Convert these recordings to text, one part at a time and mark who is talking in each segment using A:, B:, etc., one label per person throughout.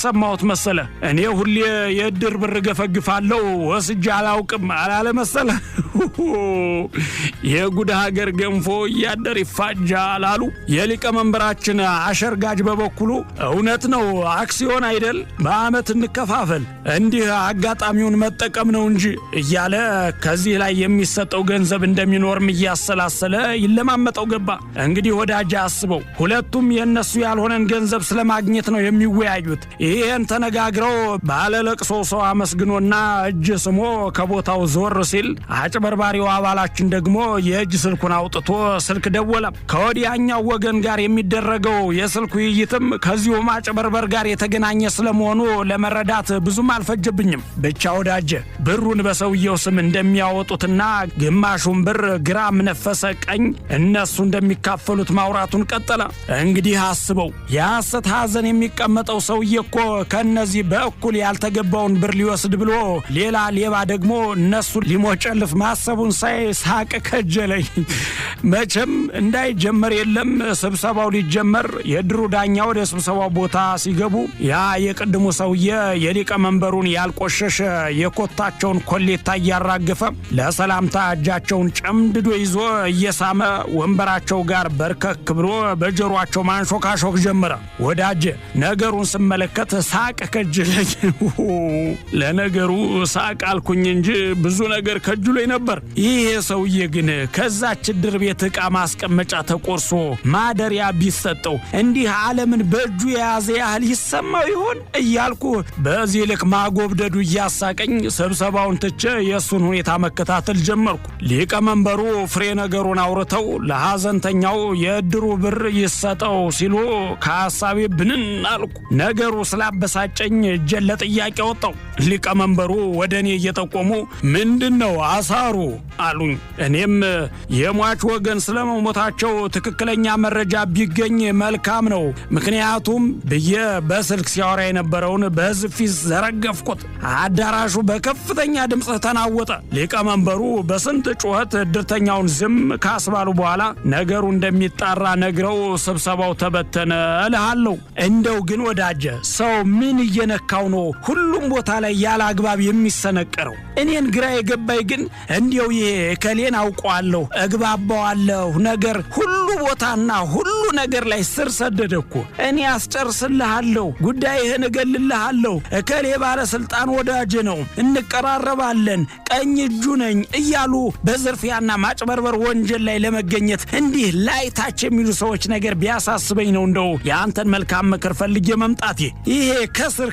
A: ሰማሁት መሰለ እኔ ሁሌ የድር ብር ገፈግፋለሁ ወስጄ አላውቅም አላለ መሰለ የጉድ ሀገር ገንፎ ያደር ይፋጃል አሉ የሊቀ መንበራችን አሸርጋጅ በበኩሉ እውነት ነው አክሲዮን አይደል በአመት እንከፋፈል እንዲህ አጋጣሚውን መጠቀም ነው እንጂ እያለ ከዚህ ላይ የሚሰጠው ገንዘብ እንደሚኖርም እያሰላሰለ ይለማመጠው ገባ እንግዲህ ወዳጅ አስበው ሁለቱም የነሱ ያልሆነን ገንዘብ ስለማግኘት ነው የሚወያዩት ይሄን ተነጋግረው ባለለቅሶ ሰው አመስግኖና እጅ ስሞ ከቦታው ዞር ሲል አጭበርባሪው አባላችን ደግሞ የእጅ ስልኩን አውጥቶ ስልክ ደወለ ከወዲያኛው ወገን ጋር የሚደረገው የስልኩ ውይይትም ከዚሁ ማጭበርበር ጋር የተገናኘ ስለመሆኑ ለመረዳት ብዙም አልፈጀብኝም ብቻ ወዳጀ ብሩን በሰውየው ስም እንደሚያወጡትና ግማሹን ብር ግራም ነፈሰ ቀኝ እነሱ እንደሚካፈሉት ማውራቱን ቀጠለ እንግዲህ አስበው ያሰት ሐዘን የሚቀመጠው ሰውዬ እኮ ከነዚህ በእኩል ያልተገባውን ብር ሊወስድ ብሎ ሌላ ሌባ ደግሞ እነሱ ሊሞጨልፍ ማሰቡን ሳይ ሳቅ ከጀለኝ መቼም እንዳይጀመር የለም ስብሰባው ሊጀመር የድሩ ዳኛ ወደ ስብሰባው ቦታ ሲገቡ ያ የቅድሙ ሰውዬ የሊቀ መንበሩን ያልቆሸሸ የኮታቸውን ኮሌታ እያራገፈ ለሰላምታ እጃቸውን ጨምድዶ ይዞ እየሳመ ወንበራቸው ጋር በርከክ ብሎ በጆሮአቸው ማንሾካሾክ ጀመረ ወዳጀ ነገሩን ስመለከት ሳቅ ከጀለኝ ለነገሩ ሳቅ አልኩኝ እንጂ ብዙ ነገር ከጅሎኝ ነበር ይሄ ሰውዬ ግን ከዛች ድር ቤት ዕቃ ማስቀመጫ ተቆርሶ ማደሪያ ቢሰጠው እንዲህ ዓለምን በእጁ የያዘ ያህል ይሰማው ይሆን እያልኩ በዚህ ልክ ማጎብደዱ እያሳቀኝ ስብሰባውን ትቼ የሱን ሁኔታ መከታተል ጀመርኩ ሊቀ መንበሩ ፍሬ ነገሩን አውርተው ለሐዘንተኛው የድሩ ብር ይሰጠው ሲሉ ከሐሳቤ ብንን አልኩ ነገሩ ስላበሳጨኝ እጄን ለጥያቄ ወጣው ሊቀ መንበሩ ወደኔ እየጠቆሙ ምንድነው አሳሩ አሉኝ እኔም የሟች ወገን ስለመሞታቸው ትክክለኛ መረጃ ቢገኝ መልካም ነው ምክንያቱም ብዬ በስልክ ሲያወራ የነበረውን በህዝብ ፊት ዘረገፍኩት አዳራሹ በከፍተኛ ድምፅ ተናወጠ ሊቀ መንበሩ በስንት ጩኸት ድርተኛውን ዝም ካስባሉ በኋላ ነገሩ እንደሚጣራ ነግረው ስብሰባው ተበተነ እልሃለሁ እንደው ግን ወዳጀ ሰው ምን እየነካው ነው ሁሉም ቦታ ላይ ያለ አግባብ የሚሰነቀረው እኔን ግራ የገባይ ግን እንዲው ይሄ ከሌን አውቀዋለሁ እግባባዋለሁ ነገር ሁሉ ቦታና ሁሉ ነገር ላይ ስር ሰደደኩ እኔ አስጨርስልሃለሁ ጉዳይህን እገልልሃለሁ እከሌ ባለስልጣን ወዳጅ ነው እንቀራረባለን ቀኝ እጁ ነኝ እያሉ በዝርፊያና ማጭበርበር ወንጀል ላይ ለመገኘት እንዲህ ላይታች የሚሉ ሰዎች ነገር ቢያሳስበኝ ነው እንደው ያንተን መልካም ምክር ፈልጌ መምጣቴ ይሄ ከስር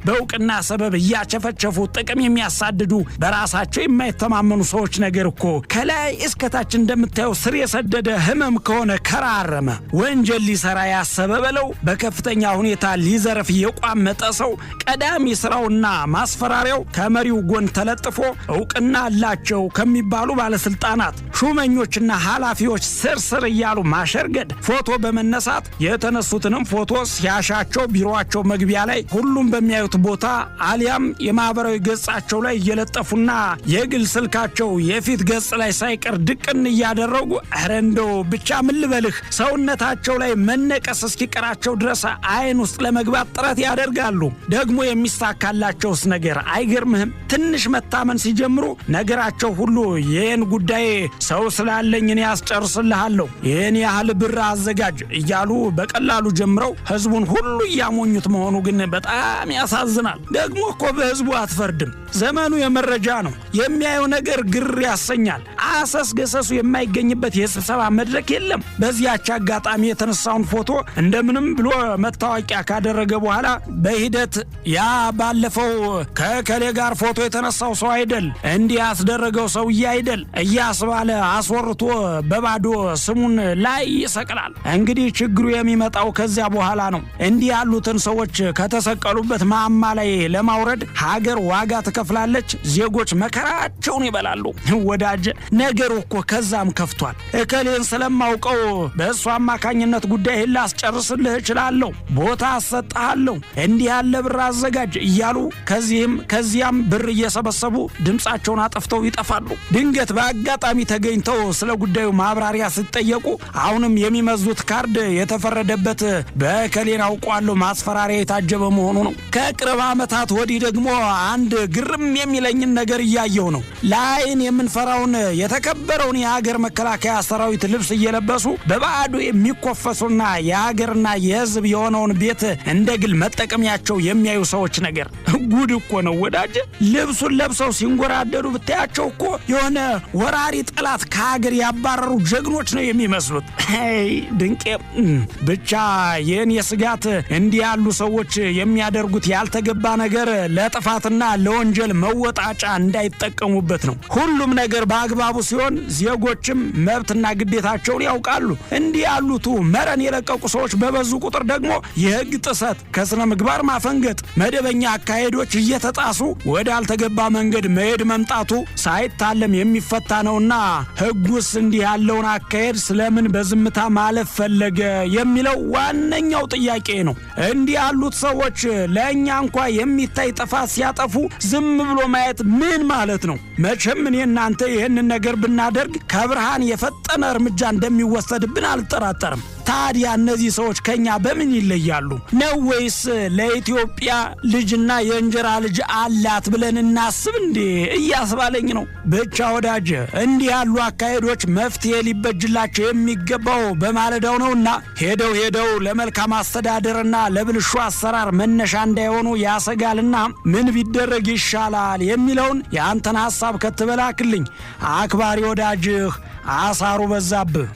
A: በእውቅና ሰበብ እያቸፈቸፉ ጥቅም የሚያሳድዱ በራሳቸው የማይተማመኑ ሰዎች ነገር እኮ ከላይ እስከታች እንደምታየው ስር የሰደደ ህመም ከሆነ ከራረመ ወንጀል ሊሰራ ያሰበ በለው በከፍተኛ ሁኔታ ሊዘርፍ የቋመጠ ሰው ቀዳሚ ስራውና ማስፈራሪያው ከመሪው ጎን ተለጥፎ እውቅና አላቸው ከሚባሉ ባለስልጣናት ሹመኞችና ኃላፊዎች ስር እያሉ ማሸርገድ ፎቶ በመነሳት የተነሱትንም ፎቶ ሲያሻቸው ቢሮአቸው መግቢያ ላይ ሁሉም በሚያዩት ቦታ አሊያም የማህበራዊ ገጻቸው ላይ እየለጠፉና የግል ስልካቸው የፊት ገጽ ላይ ሳይቀር ድቅን እያደረጉ አረንዶ ብቻ ምን ልበልህ ሰውነታቸው ላይ መነቀስ እስኪቀራቸው ድረስ አይን ውስጥ ለመግባት ጥረት ያደርጋሉ ደግሞ የሚሳካላቸውስ ነገር አይገርምህም ትንሽ መታመን ሲጀምሩ ነገራቸው ሁሉ ይሄን ጉዳይ ሰው ስላለኝ እኔ ያስጨርስልሃለሁ ይሄን ያህል ብር አዘጋጅ እያሉ በቀላሉ ጀምረው ህዝቡን ሁሉ ያሞኙት መሆኑ ግን በጣም ያሳዝናል ደግሞ እኮ በህዝቡ አትፈርድም ዘመኑ የመረጃ ነው የሚያየው ነገር ግር ያሰኛል አሰስገሰሱ የማይገኝበት የስብሰባ መድረክ የለም በዚያች አጋጣሚ የተነሳውን ፎቶ እንደምንም ብሎ መታወቂያ ካደረገ በኋላ በሂደት ያ ባለፈው ከከሌ ጋር ፎቶ የተነሳው ሰው አይደል እንዲህ ያስደረገው ሰውዬ አይደል እያስባለ አስወርቶ በባዶ ስሙን ላይ ይሰቅላል እንግዲህ ችግሩ የሚመጣው ከዚያ በኋላ ነው እንዲህ ያሉትን ሰዎች ከተሰቀሉበት ማማ ላይ ለማውረድ ሀገር ዋጋ ትከፍላለች ዜጎች መከራቸውን ይበላሉ ይላሉ። ወዳጅ ነገሩ እኮ ከዛም ከፍቷል። እከሌን ስለማውቀው በእሱ አማካኝነት ጉዳይህን ላስጨርስልህ እችላለሁ፣ ቦታ አሰጥሃለሁ፣ እንዲህ ያለ ብር አዘጋጅ እያሉ ከዚያም ብር እየሰበሰቡ ድምፃቸውን አጠፍተው ይጠፋሉ። ድንገት በአጋጣሚ ተገኝተው ስለ ጉዳዩ ማብራሪያ ሲጠየቁ አሁንም የሚመዙት ካርድ የተፈረደበት በእከሌን አውቀዋለሁ ማስፈራሪያ የታጀበ መሆኑ ነው። ከቅርብ ዓመታት ወዲህ ደግሞ አንድ ግርም የሚለኝን ነገር እያየሁ ነው። ለዓይን የምንፈራውን የተከበረውን የሀገር መከላከያ ሰራዊት ልብስ እየለበሱ በባዕዱ የሚኮፈሱና የሀገርና የሕዝብ የሆነውን ቤት እንደ ግል መጠቀሚያቸው የሚያዩ ሰዎች ነገር ጉድ እኮ ነው ወዳጅ። ልብሱን ለብሰው ሲንጎራደዱ ብታያቸው እኮ የሆነ ወራሪ ጠላት ከሀገር ያባረሩ ጀግኖች ነው የሚመስሉት። ድንቄ ብቻ የኔ ስጋት እንዲህ ያሉ ሰዎች የሚያደርጉት ያልተገባ ነገር ለጥፋትና ለወንጀል መወጣጫ እንዳይጠቀሙበት ነው። ሁሉም ነገር በአግባቡ ሲሆን ዜጎችም መብትና ግዴታቸውን ያውቃሉ። እንዲህ ያሉት መረን የለቀቁ ሰዎች በበዙ ቁጥር ደግሞ የሕግ ጥሰት፣ ከስነ ምግባር ማፈንገጥ፣ መደበኛ አካሄዶች እየተጣሱ ወደ አልተገባ መንገድ መሄድ መምጣቱ ሳይታለም የሚፈታ ነውና ሕጉስ እንዲህ ያለውን አካሄድ ስለምን በዝምታ ማለፍ ፈለገ የሚለው ዋነኛው ጥያቄ ነው። እንዲህ ያሉት ሰዎች ለእኛ እንኳ የሚታይ ጥፋት ሲያጠፉ ዝም ብሎ ማየት ምን ማለት ነው? መቼም እኔ እናንተ ይህንን ነገር ብናደርግ ከብርሃን የፈጠነ እርምጃ እንደሚወሰድብን አልጠራጠርም። ታዲያ እነዚህ ሰዎች ከኛ በምን ይለያሉ? ነው ወይስ ለኢትዮጵያ ልጅና የእንጀራ ልጅ አላት ብለን እናስብ እንዴ እያስባለኝ ነው። ብቻ ወዳጅ እንዲህ ያሉ አካሄዶች መፍትሄ ሊበጅላቸው የሚገባው በማለዳው ነውና ሄደው ለመልካም አስተዳደርና ለብልሹ አሰራር መነሻ እንዳይሆኑ ያሰጋልና ምን ቢደረግ ይሻላል የሚለውን የአንተን ሐሳብ ከትበላክልኝ። አክባሪ ወዳጅህ አሳሩ በዛብህ።